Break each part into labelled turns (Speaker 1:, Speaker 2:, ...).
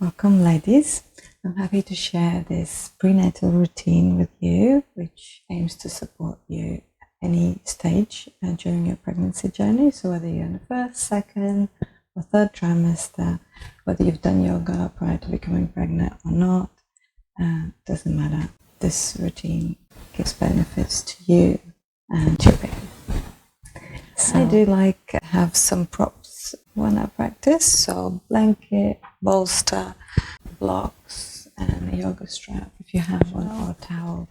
Speaker 1: Welcome, ladies. I'm happy to share this prenatal routine with you, which aims to support you at any stage during your pregnancy journey. So, whether you're in the first, second, or third trimester, whether you've done yoga prior to becoming pregnant or not, doesn't matter. This routine gives benefits to you and your baby. So I do like have some props when I practice, so blanket, bolster, blocks, and a yoga strap if you have one, or a towel.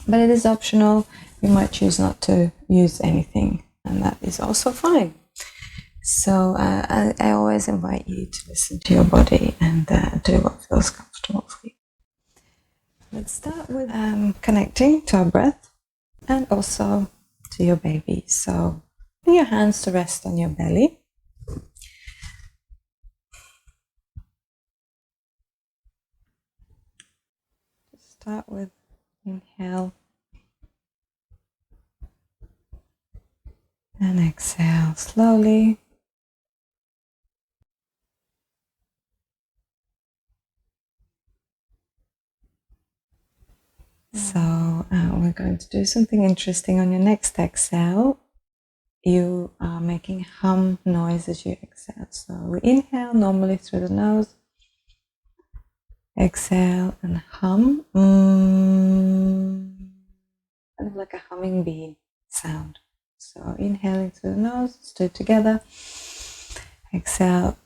Speaker 1: But it is optional. You might choose not to use anything, and that is also fine. So I always invite you to listen to your body and do what feels comfortable for you. Let's start with connecting to our breath and also to your baby. So bring your hands to rest on your belly. Start with inhale and exhale slowly. So we're going to do something interesting on your next exhale. You are making hum noise as you exhale. So we inhale normally through the nose, exhale and hum, kind of like a humming bee sound. So inhaling through the nose, let's do it together. Exhale.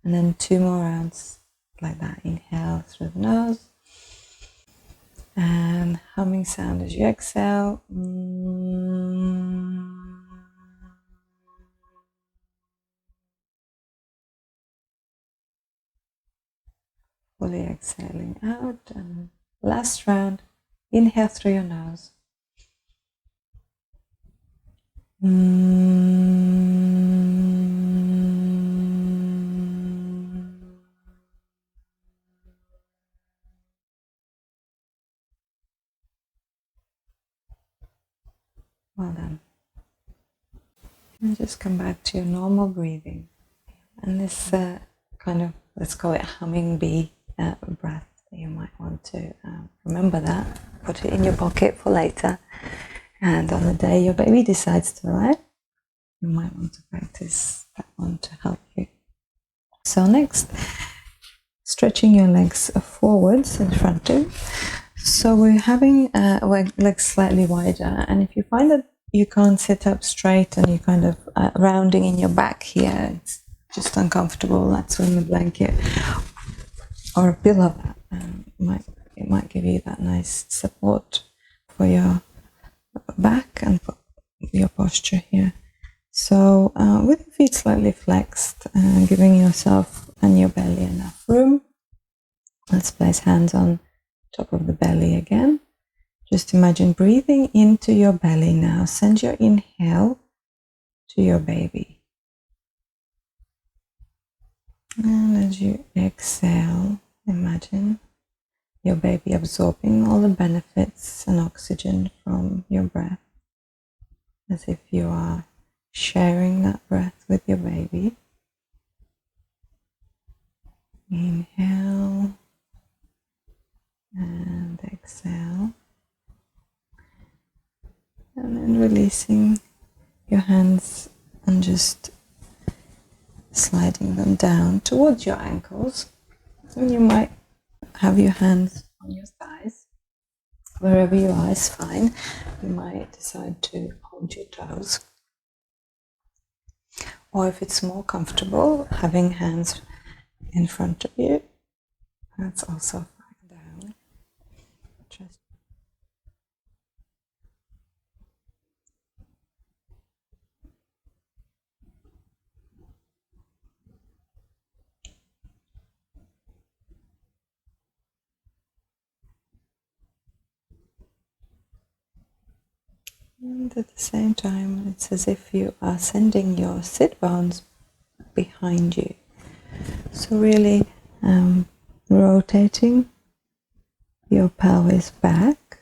Speaker 1: And then 2 more rounds like that. Inhale through the nose. And humming sound as you exhale. Fully exhaling out. And last round. Inhale through your nose. Well done. And just come back to your normal breathing. And this kind of, let's call it humming bee breath. You might want to remember that, put it in your pocket for later. And on the day your baby decides to arrive, you might want to practice that one to help you. So next, stretching your legs forwards in front of you. So we're having legs slightly wider, and if you find that you can't sit up straight and you're kind of rounding in your back here, it's just uncomfortable, that's when the blanket or a pillow it might give you that nice support for your back and for your posture here. So with your feet slightly flexed, giving yourself and your belly enough room. Let's place hands on top of the belly again. Just imagine breathing into your belly now. Send your inhale to your baby. And as you exhale, imagine your baby absorbing all the benefits and oxygen from your breath, as if you are sharing that breath with your baby. Inhale and exhale. And then releasing your hands and just sliding them down towards your ankles. And you might have your hands on your thighs. Wherever you are is fine. You might decide to hold your toes. Or if it's more comfortable, having hands in front of you, that's also fine. Down. Just and at the same time, it's as if you are sending your sit bones behind you. So really rotating your pelvis back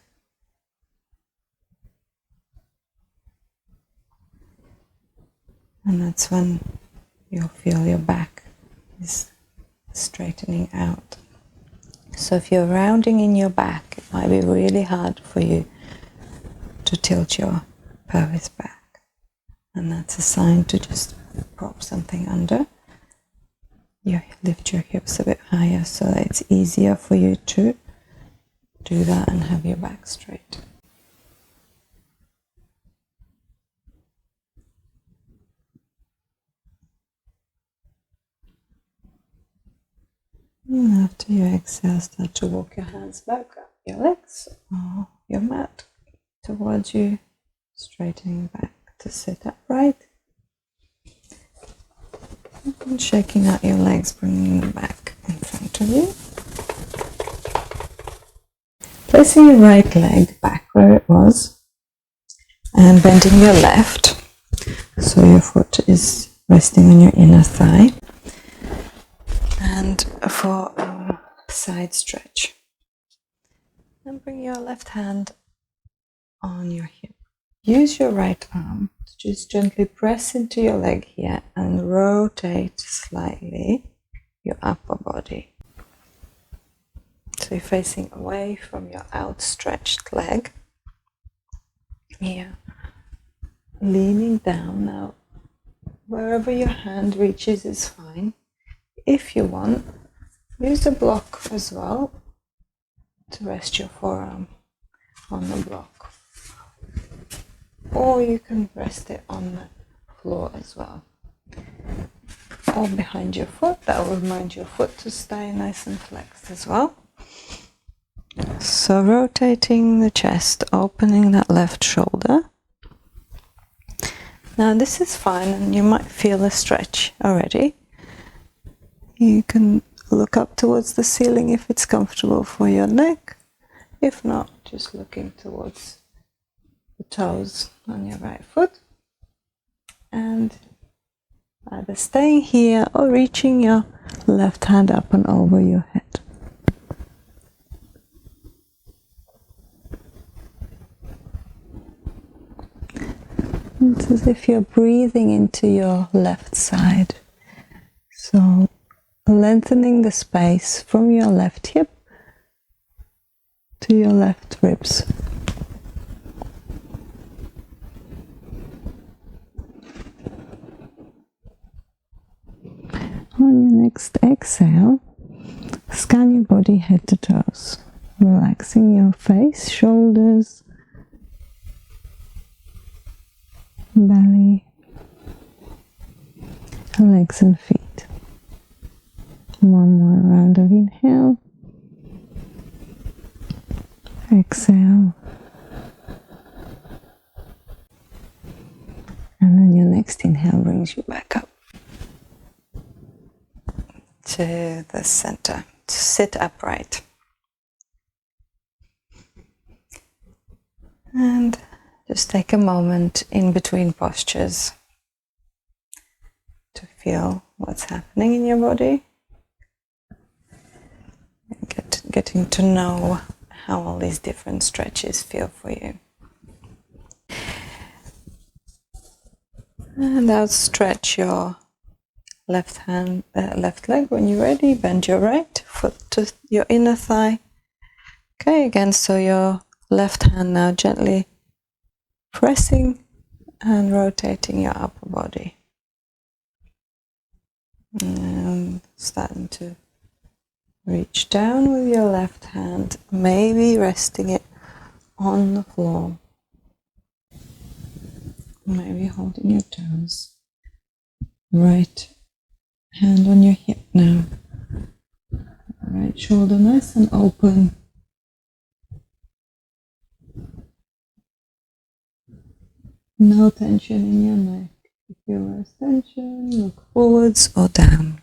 Speaker 1: And that's when you'll feel your back is straightening out. So if you're rounding in your back, it might be really hard for you to tilt your pelvis back. And that's a sign to just prop something under. You lift your hips a bit higher so that it's easier for you to do that and have your back straight. And after you exhale, start to walk your hands back up your legs or your mat towards you, straightening back to sit upright. And shaking out your legs, bringing them back in front of you. Placing your right leg back where it was and bending your left so your foot is resting on your inner thigh. And for a side stretch. And bring your left hand on your hip. Use your right arm to just gently press into your leg here and rotate slightly your upper body. So you're facing away from your outstretched leg. Here. Leaning down now. Wherever your hand reaches is fine. If you want, use a block as well to rest your forearm on the block. Or you can rest it on the floor as well. Or behind your foot. That will remind your foot to stay nice and flexed as well. So rotating the chest, opening that left shoulder. Now this is fine and you might feel a stretch already. You can look up towards the ceiling if it's comfortable for your neck. If not, just looking towards the toes on your right foot. And either staying here or reaching your left hand up and over your head. It's as if you're breathing into your left side. So lengthening the space from your left hip to your left ribs. On your next exhale, scan your body head to toes, relaxing your face, shoulders, belly, legs and feet. One more round of inhale, exhale, and then your next inhale brings you back up to the center, to sit upright. And just take a moment in between postures to feel what's happening in your body. Getting to know how all these different stretches feel for you. And outstretch your left leg when you're ready. Bend your right foot to your inner thigh. Okay, again, so your left hand now gently pressing and rotating your upper body. And starting to reach down with your left hand, maybe resting it on the floor. Maybe holding your toes. Right hand on your hip now. Right shoulder nice and open. No tension in your neck. If you feel less tension, look forwards or down.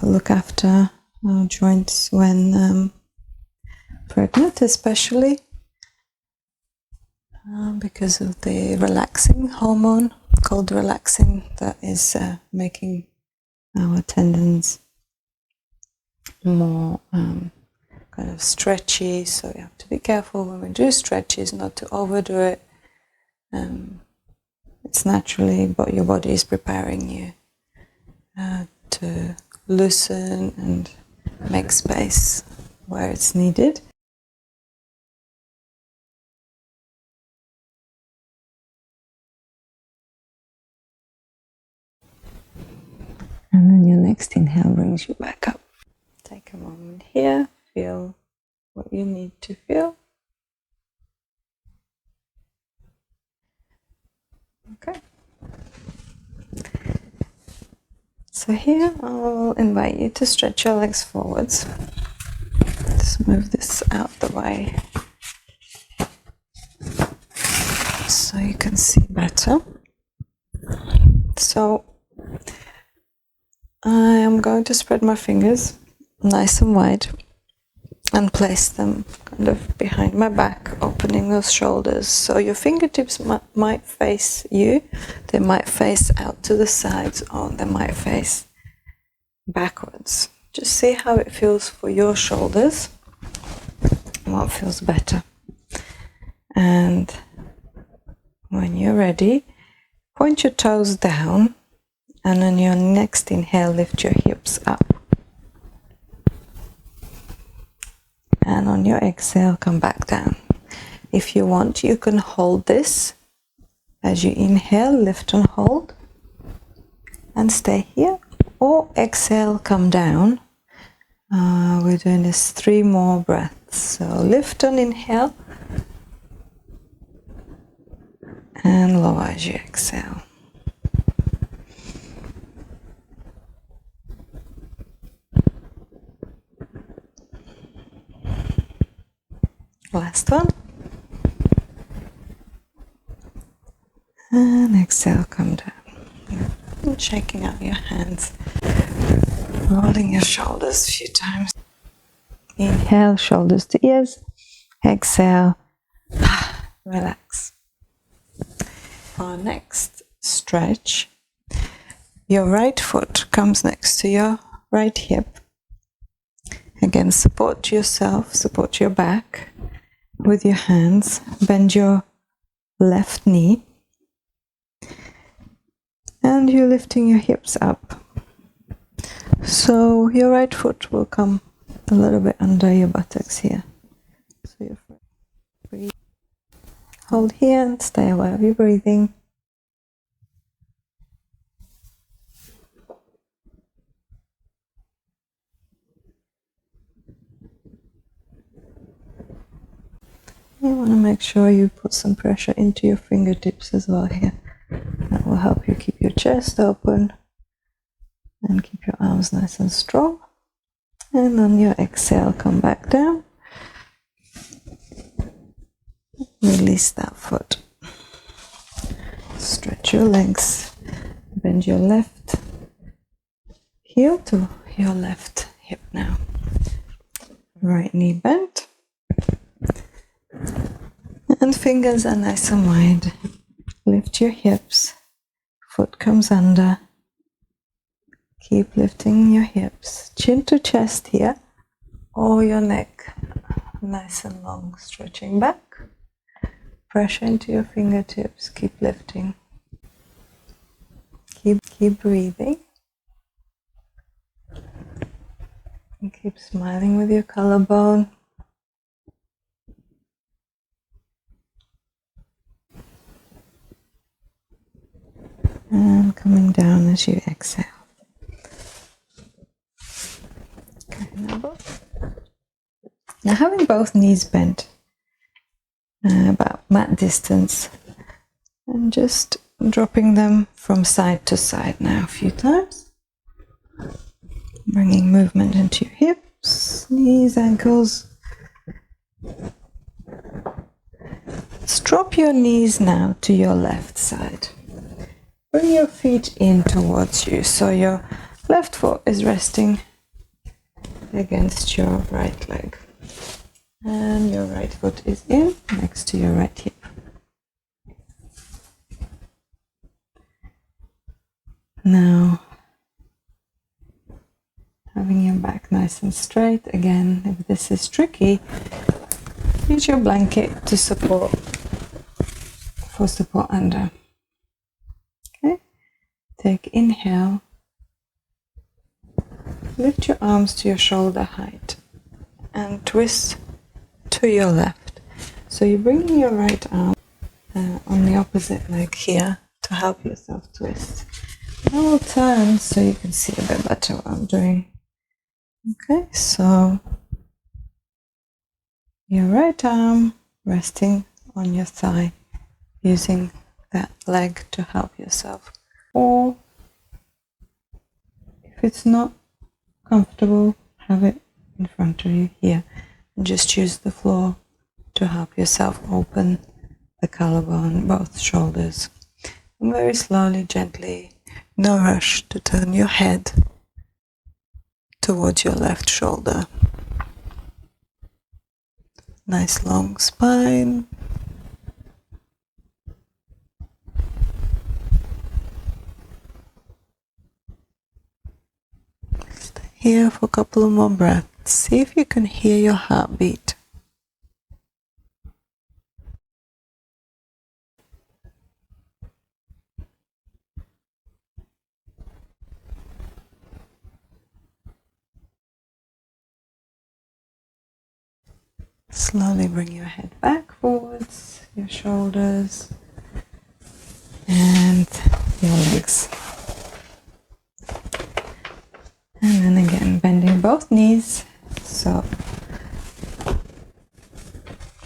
Speaker 1: Look after our joints when pregnant, especially because of the relaxing hormone called relaxin that is making our tendons more kind of stretchy. So we have to be careful when we do stretches not to overdo it It's naturally, but your body is preparing you to loosen and make space where it's needed. And then your next inhale brings you back up. Take a moment here, feel what you need to feel. Okay. So here I'll invite you to stretch your legs forwards. Just move this out the way so you can see better. So I am going to spread my fingers nice and wide and place them kind of behind my back, opening those shoulders. So your fingertips might face you, they might face out to the sides, or they might face backwards. Just see how it feels for your shoulders, what feels better. And when you're ready, point your toes down, and on your next inhale, lift your hips up. And on your exhale, come back down. If you want, you can hold this as you inhale, lift and hold, and stay here. Or exhale, come down. We're doing this 3 more breaths. So lift on inhale, and lower as you exhale. Last one. And exhale, come down. And shaking out your hands. Rolling your shoulders a few times. Inhale, shoulders to ears. Exhale, relax. For our next stretch, your right foot comes next to your right hip. Again, support yourself, support your back with your hands. Bend your left knee. And you're lifting your hips up. So your right foot will come a little bit under your buttocks here. So you're free. Hold here and stay aware of your breathing. You want to make sure you put some pressure into your fingertips as well here. That will help you keep your chest open and keep your arms nice and strong. And on your exhale, come back down. Release that foot. Stretch your legs. Bend your left heel to your left hip now. Right knee bent. And fingers are nice and wide. Lift your hips. Foot comes under. Keep lifting your hips. Chin to chest here. Or your neck nice and long. Stretching back. Pressure into your fingertips. Keep lifting. Keep breathing. And keep smiling with your collarbone. And coming down as you exhale. Okay, now having both knees bent about mat distance, and just dropping them from side to side now a few times. Bringing movement into your hips, knees, ankles. Drop your knees now to your left side. Bring your feet in towards you, so your left foot is resting against your right leg. And your right foot is in next to your right hip. Now, having your back nice and straight. Again, if this is tricky, use your blanket to support for support under. Okay, take inhale, lift your arms to your shoulder height and twist to your left. So you're bringing your right arm on the opposite leg here to help yourself twist. I will turn so you can see a bit better what I'm doing. Okay, so your right arm resting on your thigh, using that leg to help yourself. Or if it's not comfortable, have it in front of you here. And just use the floor to help yourself open the collarbone, both shoulders. And very slowly, gently, no rush, to turn your head towards your left shoulder. Nice long spine. Stay here for a couple of more breaths. See if you can hear your heartbeat. Slowly bring your head back forwards, your shoulders and your legs. And then again, bending both knees. So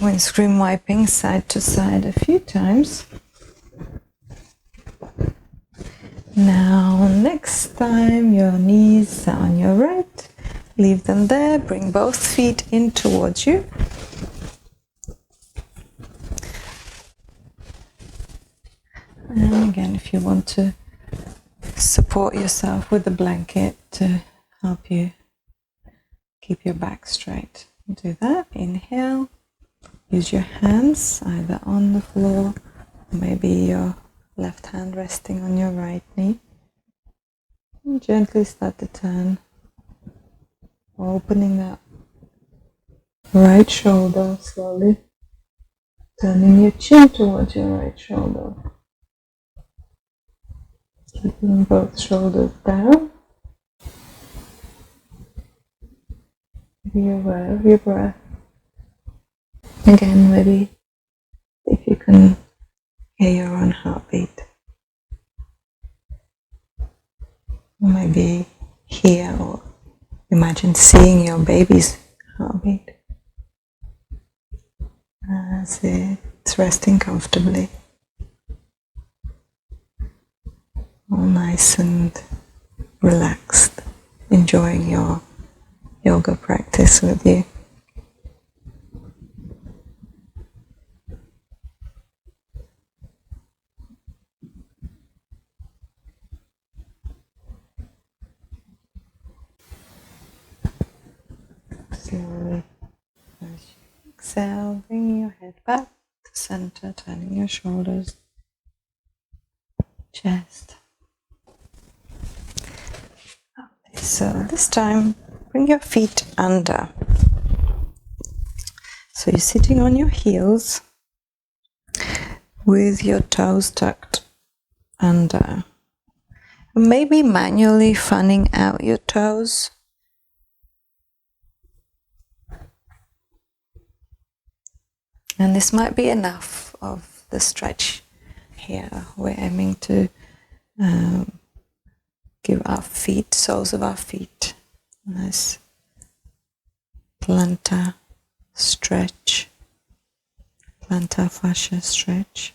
Speaker 1: windscreen wiping side to side a few times. Now next time your knees are on your right, leave them there, bring both feet in towards you. And again, if you want to support yourself with a blanket to help you keep your back straight, do that. Inhale, use your hands either on the floor or maybe your left hand resting on your right knee. And gently start to turn, opening that right shoulder slowly, turning your chin towards your right shoulder. Keeping both shoulders down. Be aware of your breath. Again, maybe if you can hear your own heartbeat. Maybe hear or imagine seeing your baby's heartbeat as it's resting comfortably. All nice and relaxed, enjoying your yoga practice with you. Slowly, as you exhale, bring your head back to center, turning your shoulders, chest. Okay, so this time, bring your feet under. So you're sitting on your heels with your toes tucked under. Maybe manually fanning out your toes. And this might be enough of the stretch here. We're aiming to give our feet, soles of our feet, a nice plantar stretch, plantar fascia stretch.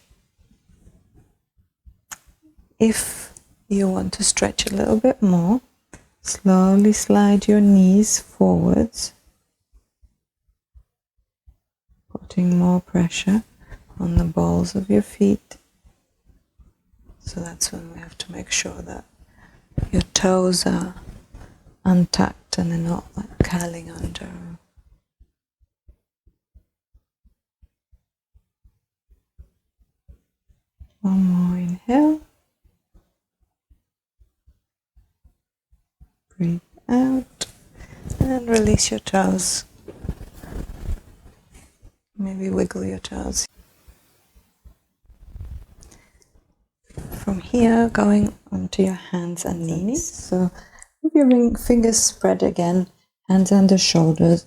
Speaker 1: If you want to stretch a little bit more, slowly slide your knees forwards, putting more pressure on the balls of your feet. So that's when we have to make sure that your toes are untucked and they're not like curling under. One more inhale. Breathe out and release your toes. Maybe wiggle your toes. here, going onto your hands and knees. So with your fingers spread again, hands under shoulders,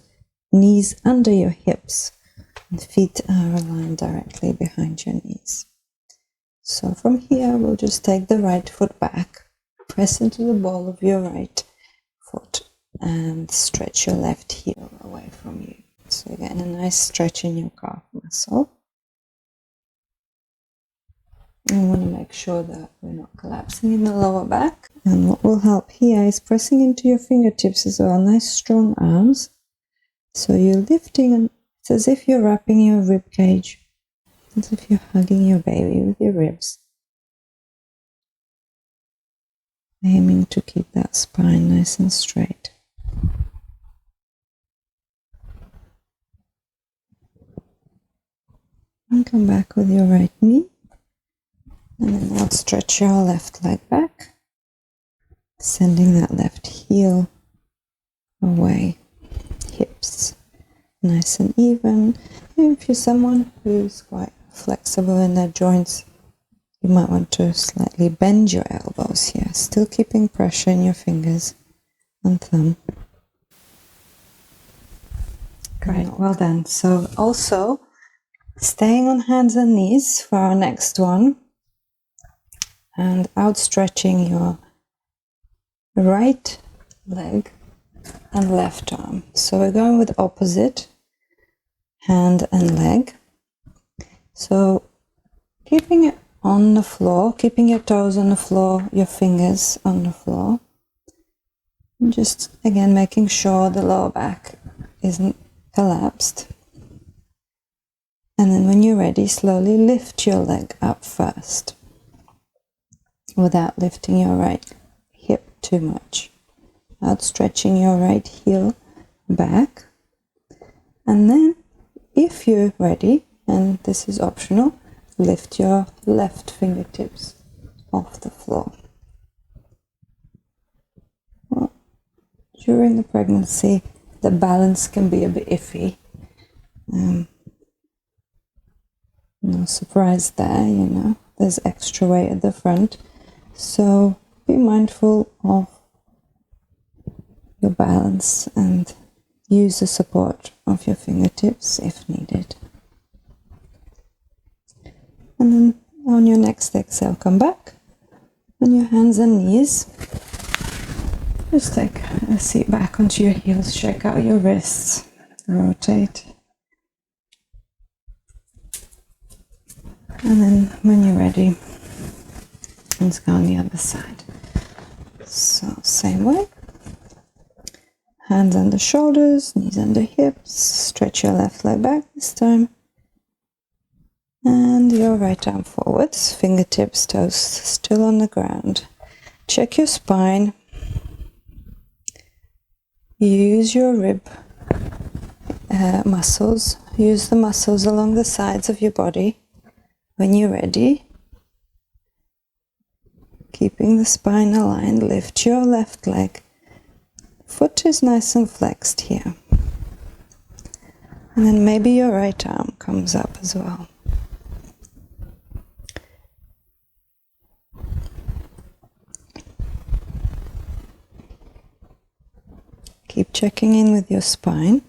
Speaker 1: knees under your hips, and feet are aligned directly behind your knees. So from here, we'll just take the right foot back, press into the ball of your right foot, and stretch your left heel away from you. So you're getting a nice stretch in your calf muscle. And we want to make sure that we're not collapsing in the lower back. And what will help here is pressing into your fingertips as well. Nice strong arms. So you're lifting, and it's as if you're wrapping your rib cage, as if you're hugging your baby with your ribs. Aiming to keep that spine nice and straight. And come back with your right knee. And then now stretch your left leg back, sending that left heel away. Hips nice and even. And if you're someone who's quite flexible in their joints, you might want to slightly bend your elbows here, still keeping pressure in your fingers and thumb. Great, well done. So also staying on hands and knees for our next one, and outstretching your right leg and left arm. So we're going with opposite hand and leg. So keeping it on the floor, keeping your toes on the floor, your fingers on the floor. And just again making sure the lower back isn't collapsed. And then when you're ready, slowly lift your leg up first, without lifting your right hip too much. Outstretching your right heel back. And then, if you're ready, and this is optional, lift your left fingertips off the floor. Well, during the pregnancy, the balance can be a bit iffy. No surprise there, you know, there's extra weight at the front. So be mindful of your balance and use the support of your fingertips if needed. And then on your next exhale, come back on your hands and knees. Just take a seat back onto your heels, shake out your wrists, rotate. And then when you're ready, let's go on the other side. So same way. Hands under shoulders, knees under hips. Stretch your left leg back this time. And your right arm forwards, fingertips, toes still on the ground. Check your spine. Use your rib muscles. Use the muscles along the sides of your body. When you're ready, keeping the spine aligned, lift your left leg. Foot is nice and flexed here. And then maybe your right arm comes up as well. Keep checking in with your spine.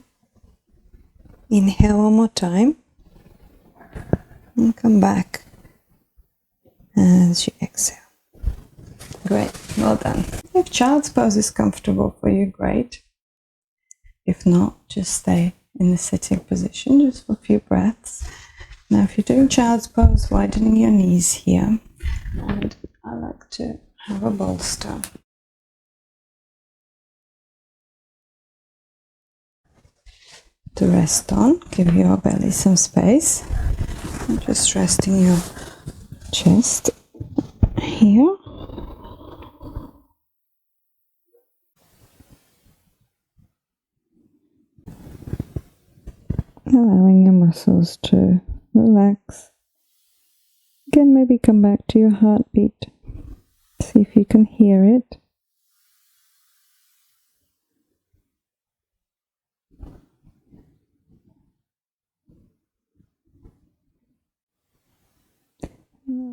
Speaker 1: Inhale one more time. And come back as you exhale. Great, well done. If child's pose is comfortable for you, great. If not, just stay in the sitting position just for a few breaths. Now if you're doing child's pose, widening your knees here. And I like to have a bolster. To rest on, give your belly some space. And just resting your chest here. Allowing your muscles to relax. Again, maybe come back to your heartbeat. See if you can hear it.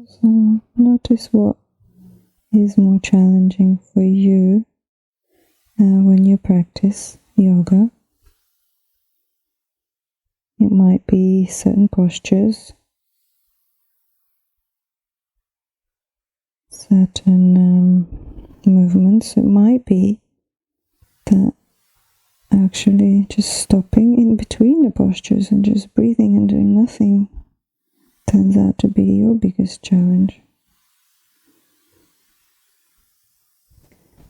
Speaker 1: So notice what is more challenging for you when you practice yoga. It might be certain postures, certain movements. It might be that actually just stopping in between the postures and just breathing and doing nothing turns out to be your biggest challenge.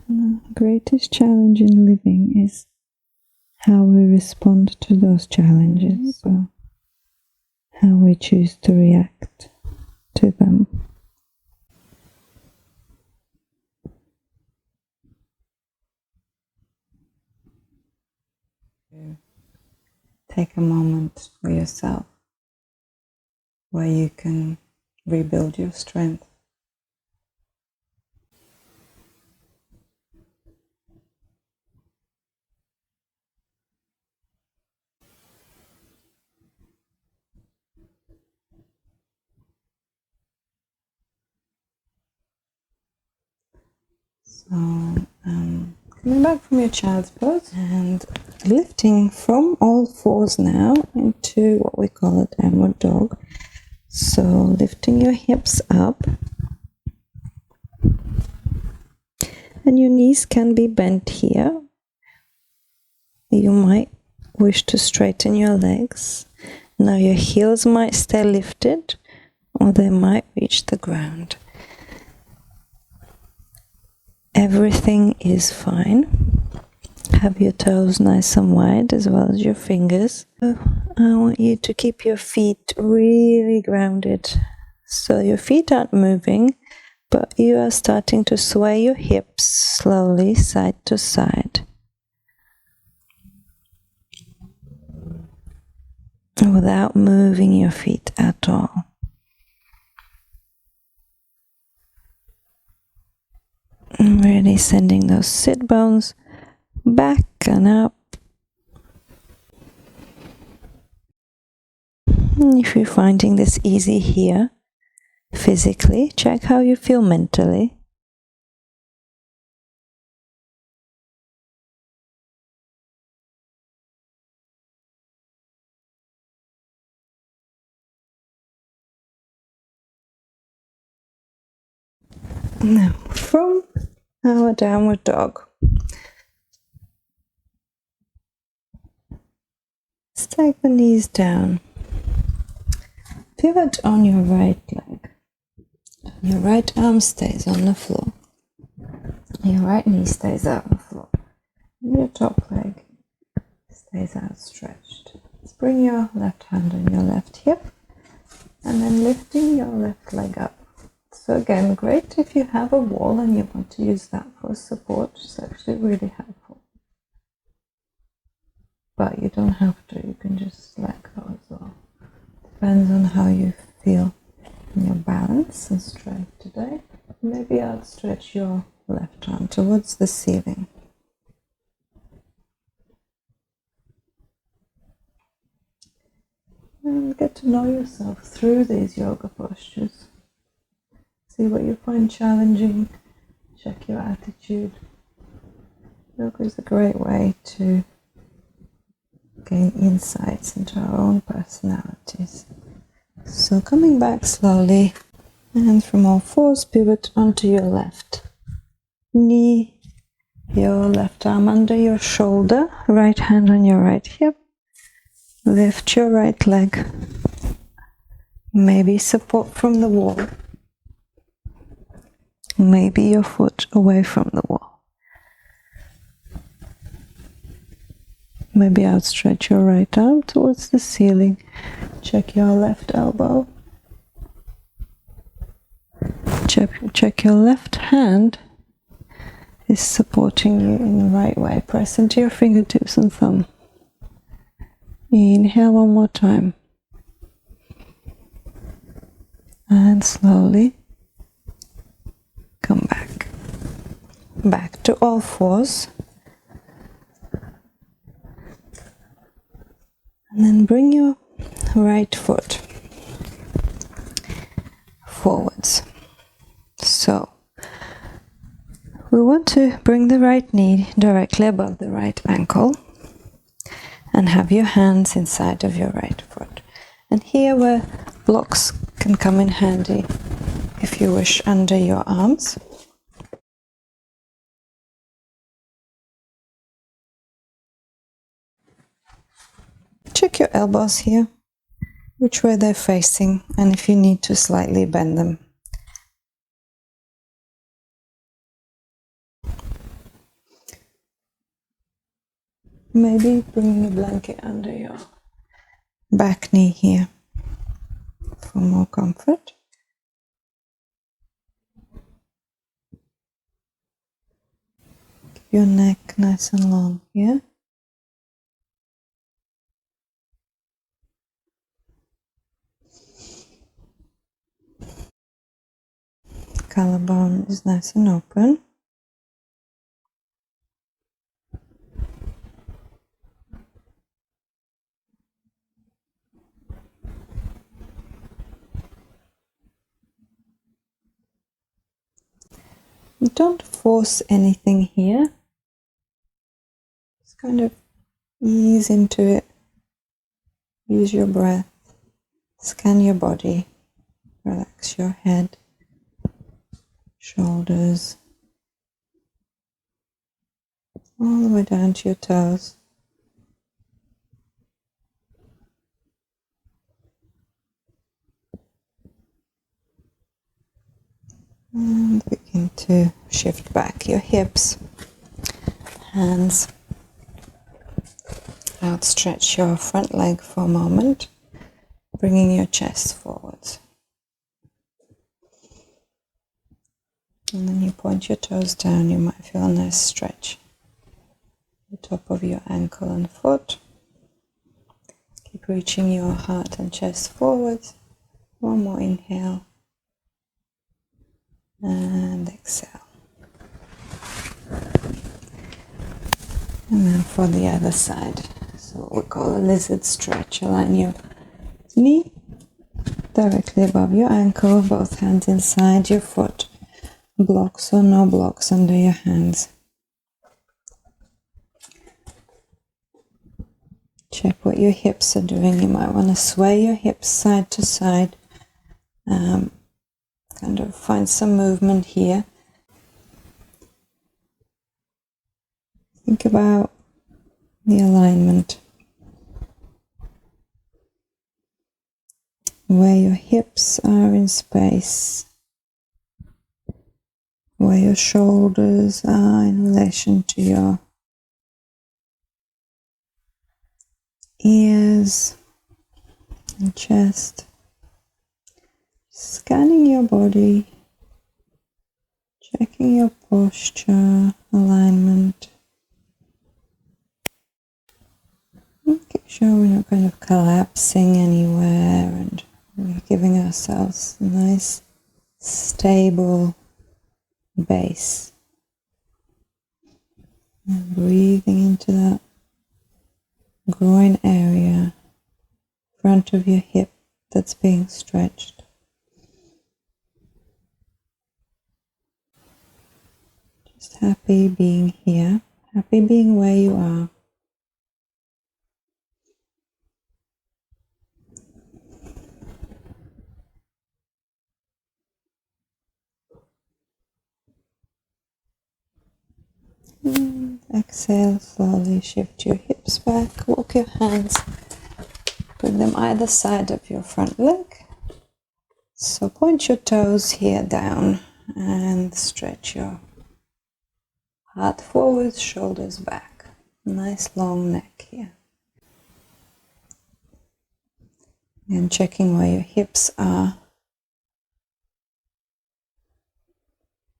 Speaker 1: And the greatest challenge in living is how we respond to those challenges, so how we choose to react to them. Take a moment for yourself where you can rebuild your strength. So, coming back from your child's pose and lifting from all fours now into what we call a downward dog. So, lifting your hips up, and your knees can be bent here. You might wish to straighten your legs. Now, your heels might stay lifted, or they might reach the ground. Everything is fine. Have your toes nice and wide as well as your fingers. I want you to keep your feet really grounded. So your feet aren't moving, but you are starting to sway your hips slowly side to side. Without moving your feet at all. Really sending those sit bones back and up. If you're finding this easy here, physically, check how you feel mentally. Now, from our downward dog, let's take the knees down. Pivot on your right leg. Your right arm stays on the floor. Your right knee stays out on the floor. And your top leg stays outstretched. Let's bring your left hand on your left hip and then lifting your left leg up. So again, great if you have a wall and you want to use that for support. It's actually really helpful. But you don't have to, you can just let go as well. Depends on how you feel in your balance and strength today. Maybe outstretch your left arm towards the ceiling. And get to know yourself through these yoga postures. See what you find challenging. Check your attitude. Yoga is a great way to gain insights into our own personalities. So coming back slowly, and from all fours, pivot onto your left knee, your left arm under your shoulder, right hand on your right hip. Lift your right leg. Maybe support from the wall. Maybe your foot away from the wall. Maybe outstretch your right arm towards the ceiling. Check your left elbow. Check your left hand is supporting you in the right way. Press into your fingertips and thumb. Inhale one more time. And slowly come back. Back to all fours. And then bring your right foot forwards. So, We want to bring the right knee directly above the right ankle and have your hands inside of your right foot. And here where blocks can come in handy, if you wish, under your arms. Check your elbows here, which way they're facing, and if you need to slightly bend them. Maybe bring the blanket under your back knee here for more comfort. Keep your neck nice and long here. Collarbone is nice and open. Don't force anything here. Just kind of ease into it. Use your breath. Scan your body. Relax your head, shoulders, all the way down to your toes. And begin to shift back your hips, hands. Outstretch your front leg for a moment, bringing your chest forwards. And then you point your toes down, you might feel a nice stretch. The top of your ankle and foot. Keep reaching your heart and chest forwards. One more inhale. And exhale. And then for the other side. So what we call a lizard stretch. Align your knee directly above your ankle, both hands inside your foot. Blocks or no blocks under your hands. Check what your hips are doing. You might want to sway your hips side to side. Kind of find some movement here. Think about the alignment. Where your hips are in space. Where your shoulders are in relation to your ears and chest. Scanning your body, checking your posture, alignment. Make sure we're not kind of collapsing anywhere, and we're giving ourselves a nice, stable base. And breathing into that groin area, front of your hip that's being stretched. Just happy being here, happy being where you are. And exhale, slowly shift your hips back, walk your hands, put them either side of your front leg. So point your toes here down and stretch your heart forwards, shoulders back. Nice long neck here. And checking where your hips are.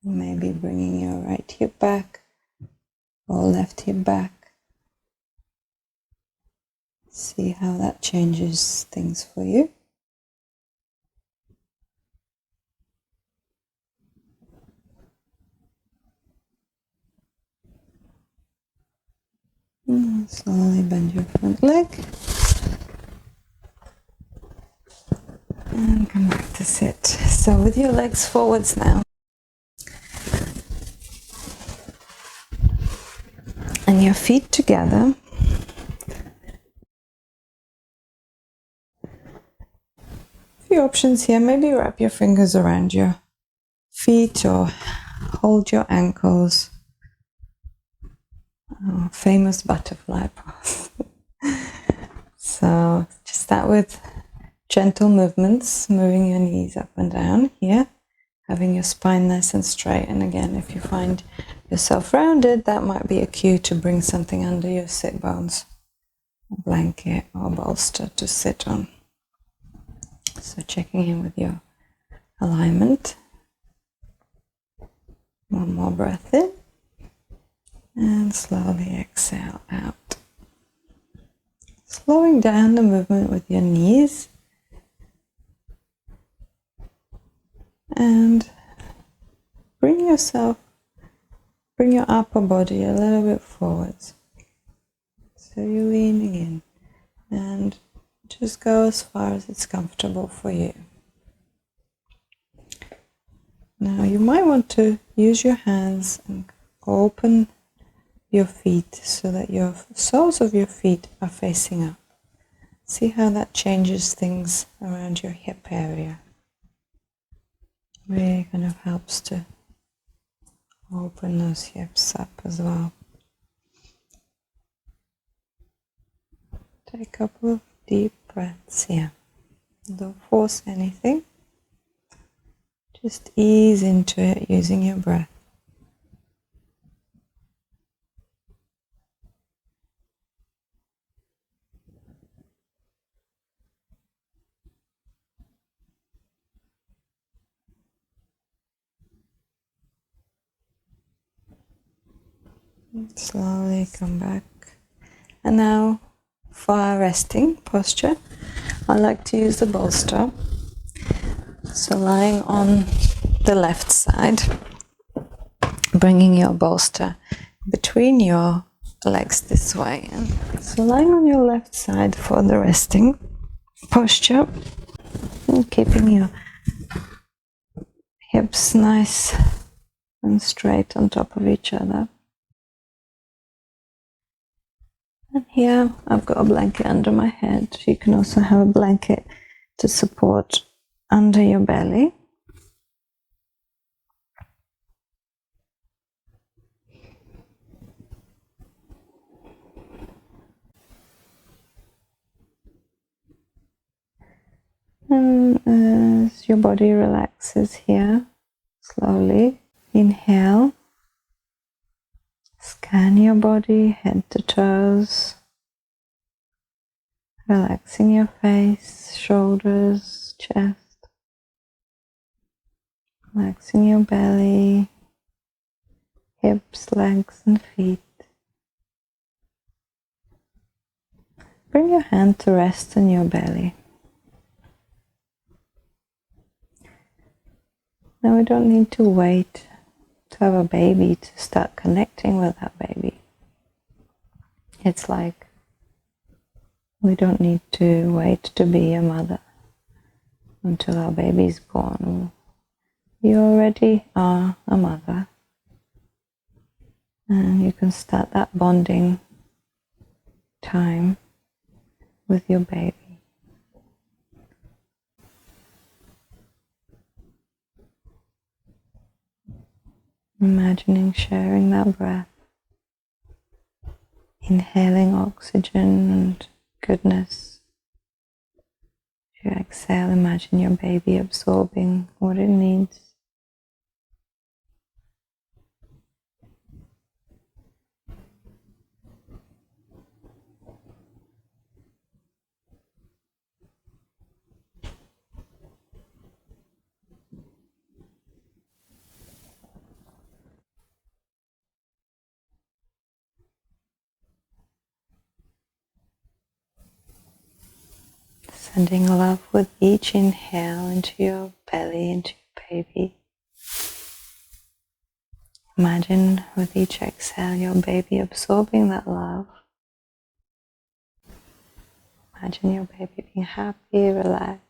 Speaker 1: Maybe bringing your right hip back or left hip back. See how that changes things for you. And slowly bend your front leg. And come back to sit. So with your legs forwards now. your feet together. A few options here. Maybe wrap your fingers around your feet or hold your ankles. Oh, famous butterfly pose. So just start with gentle movements, moving your knees up and down here, having your spine nice and straight. And again, if you find yourself rounded, that might be a cue to bring something under your sit bones, a blanket or bolster to sit on. So checking in with your alignment. One more breath in and slowly exhale out. Slowing down the movement with your knees and bring your upper body a little bit forwards. So you're leaning in and just go as far as it's comfortable for you. Now you might want to use your hands and open your feet so that your soles of your feet are facing up. See how that changes things around your hip area. Really kind of helps to open those hips up as well. Take a couple of deep breaths here. Don't force anything. Just ease into it using your breath. Slowly come back. And now for our resting posture, I like to use the bolster. So lying on the left side, bringing your bolster between your legs this way. And so lying on your left side for the resting posture, and keeping your hips nice and straight on top of each other. And here I've got a blanket under my head. You can also have a blanket to support under your belly. And as your body relaxes here, slowly inhale. Scan your body head to toes, relaxing your face, shoulders, chest, relaxing your belly, hips, legs and feet. Bring your hand to rest on your belly. Now we don't need to wait to have a baby to start connecting with that baby. It's like we don't need to wait to be a mother until our baby is born. You already are a mother, and you can start that bonding time with your baby. Imagining sharing that breath, inhaling oxygen and goodness. As you exhale, imagine your baby absorbing what it needs. Sending love with each inhale into your belly, into your baby. Imagine with each exhale your baby absorbing that love. Imagine your baby being happy, relaxed.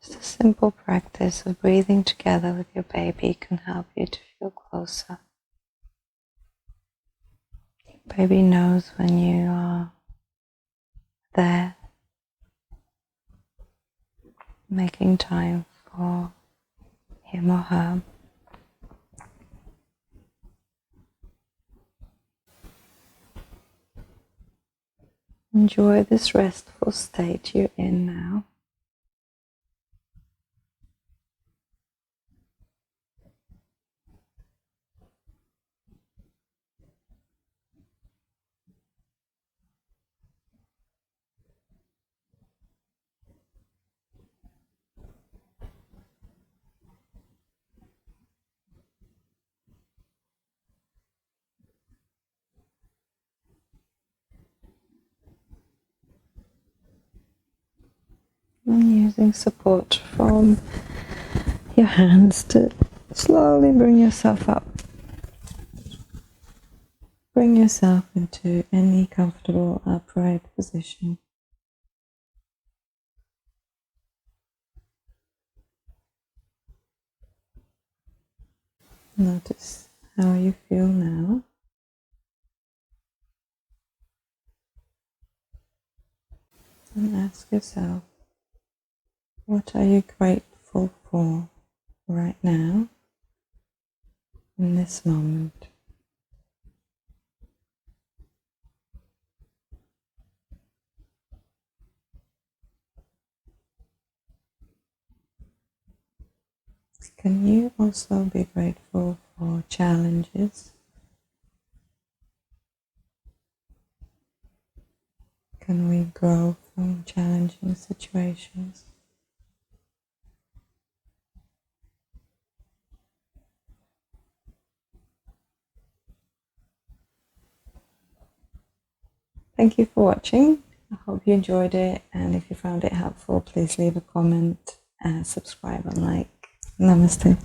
Speaker 1: Just a simple practice of breathing together with your baby can help you to feel closer. Your baby knows when you are there, making time for him or her. Enjoy this restful state you're in now. And using support from your hands to slowly bring yourself up. Bring yourself into any comfortable upright position. Notice how you feel now. And ask yourself, what are you grateful for right now, in this moment? Can you also be grateful for challenges? Can we grow from challenging situations? Thank you for watching. I hope you enjoyed it, and if you found it helpful, please leave a comment, subscribe and like. Namaste.